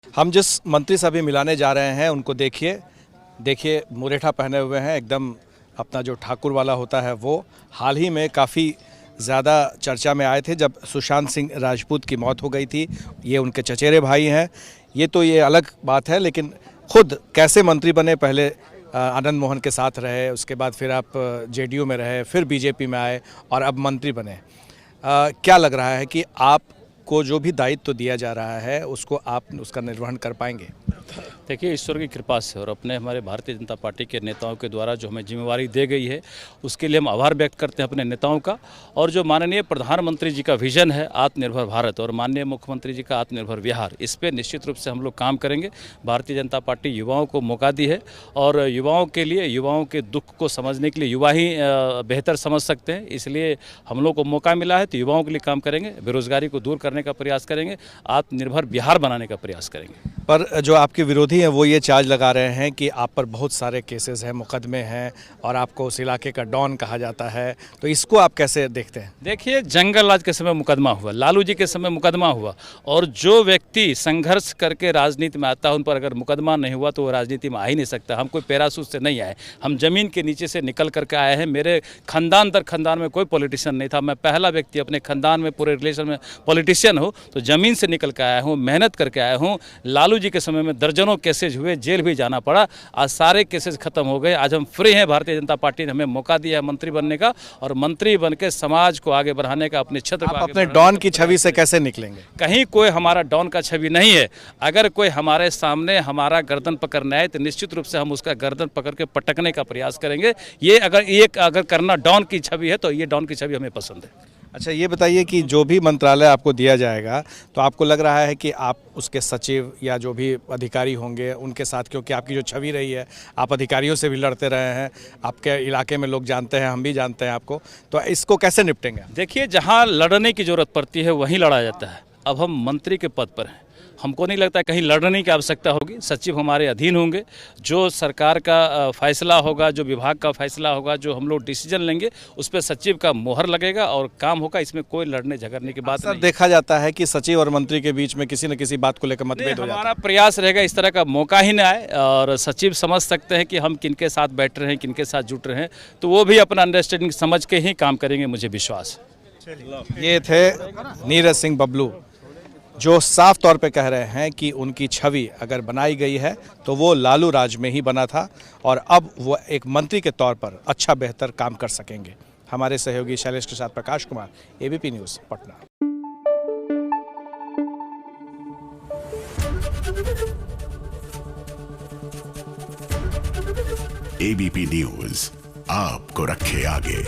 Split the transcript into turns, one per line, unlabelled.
हम जिस मंत्री से अभी मिलाने जा रहे हैं उनको देखिए मुरेठा पहने हुए हैं, एकदम अपना जो ठाकुर वाला होता है वो। हाल ही में काफ़ी ज़्यादा चर्चा में आए थे जब सुशांत सिंह राजपूत की मौत हो गई थी। ये उनके चचेरे भाई हैं। ये अलग बात है, लेकिन खुद कैसे मंत्री बने, पहले आनंद मोहन के साथ रहे, उसके बाद फिर आप जेडीयू में रहे, फिर बीजेपी में आए और अब मंत्री बने। क्या लग रहा है कि आपको जो भी दायित्व दिया जा रहा है उसका निर्वहन कर पाएंगे?
देखिए, ईश्वर की कृपा से और अपने हमारे भारतीय जनता पार्टी के नेताओं के द्वारा जो हमें जिम्मेवारी दी गई है उसके लिए हम आभार व्यक्त करते हैं अपने नेताओं का। और जो माननीय प्रधानमंत्री जी का विजन है आत्मनिर्भर भारत और माननीय मुख्यमंत्री जी का आत्मनिर्भर बिहार, इस पर निश्चित रूप से हम लोग काम करेंगे। भारतीय जनता पार्टी युवाओं को मौका दी है और युवाओं के लिए, युवाओं के दुख को समझने के लिए युवा ही बेहतर समझ सकते हैं, इसलिए हम लोग को मौका मिला है तो युवाओं के लिए काम करेंगे, बेरोजगारी को दूर करने का प्रयास करेंगे, आत्मनिर्भर बिहार बनाने का प्रयास करेंगे।
पर जो आपके विरोधी हैं वो ये चार्ज लगा रहे हैं कि आप पर बहुत सारे केसेस हैं, मुकदमे हैं और आपको उस इलाके का डॉन कहा जाता है, तो इसको आप कैसे देखते हैं?
देखिए, जंगल राज के समय मुकदमा हुआ, लालू जी के समय मुकदमा हुआ, और जो व्यक्ति संघर्ष करके राजनीति में आता है उन पर अगर मुकदमा नहीं हुआ तो वो राजनीति में आ ही नहीं सकता। हम कोई पैराशूट से नहीं आए, हम जमीन के नीचे से निकल करके आए हैं। मेरे खानदान दर खानदान में कोई पॉलिटिशियन नहीं था, मैं पहला व्यक्ति अपने खानदान में पूरे रिलेशन में पॉलिटिशियन हूँ, तो ज़मीन से निकल के आया हूँ, मेहनत करके आया हूँ। लालू जी के समय में दर्जनों केसेज हुए, जेल भी जाना पड़ा, आज सारे केसेज खत्म हो गए। आज हम फ्री हैं। भारतीय जनता पार्टी ने हमें मौका दिया है मंत्री बनने का और मंत्री बन के समाज को आगे बढ़ाने का, अपने क्षेत्र को
अपने डॉन की छवि से कैसे निकलेंगे?
कहीं कोई हमारा डॉन का छवि नहीं है। अगर कोई हमारे सामने हमारा गर्दन पकड़ना है तो निश्चित रूप से हम उसका गर्दन पकड़ के पटकने का प्रयास करेंगे। ये अगर करना डॉन की छवि है तो ये डॉन की छवि हमें पसंद है।
अच्छा, ये बताइए कि जो भी मंत्रालय आपको दिया जाएगा तो आपको लग रहा है कि आप उसके सचिव या जो भी अधिकारी होंगे उनके साथ, क्योंकि आपकी जो छवि रही है, आप अधिकारियों से भी लड़ते रहे हैं, आपके इलाके में लोग जानते हैं, हम भी जानते हैं आपको, तो इसको कैसे निपटेंगे?
देखिए, जहाँ लड़ने की ज़रूरत पड़ती है वहीं लड़ा जाता है। अब हम मंत्री के पद पर हैं, हमको नहीं लगता कहीं लड़ने की आवश्यकता होगी। सचिव हमारे अधीन होंगे, जो सरकार का फैसला होगा, जो विभाग का फैसला होगा, जो हम लोग डिसीजन लेंगे उस पर सचिव का मोहर लगेगा और काम होगा। इसमें कोई लड़ने झगड़ने की बात नहीं।
देखा जाता है कि सचिव और मंत्री के बीच में किसी न किसी बात को लेकर मतभेद हो जाता है।
हमारा प्रयास रहेगा इस तरह का मौका ही ना आए, और सचिव समझ सकते हैं कि हम किनके साथ बैठ रहे हैं, किनके साथ जुट रहे हैं, तो वो भी अपना अंडरस्टैंडिंग समझ के ही काम करेंगे, मुझे विश्वास है।
ये थे नीरज सिंह बबलू, जो साफ तौर पे कह रहे हैं कि उनकी छवि अगर बनाई गई है तो वो लालू राज में ही बना था और अब वो एक मंत्री के तौर पर अच्छा बेहतर काम कर सकेंगे। हमारे सहयोगी शैलेश के साथ Prakash Kumar, ABP news, Patna.
ABP news आपको रखे आगे।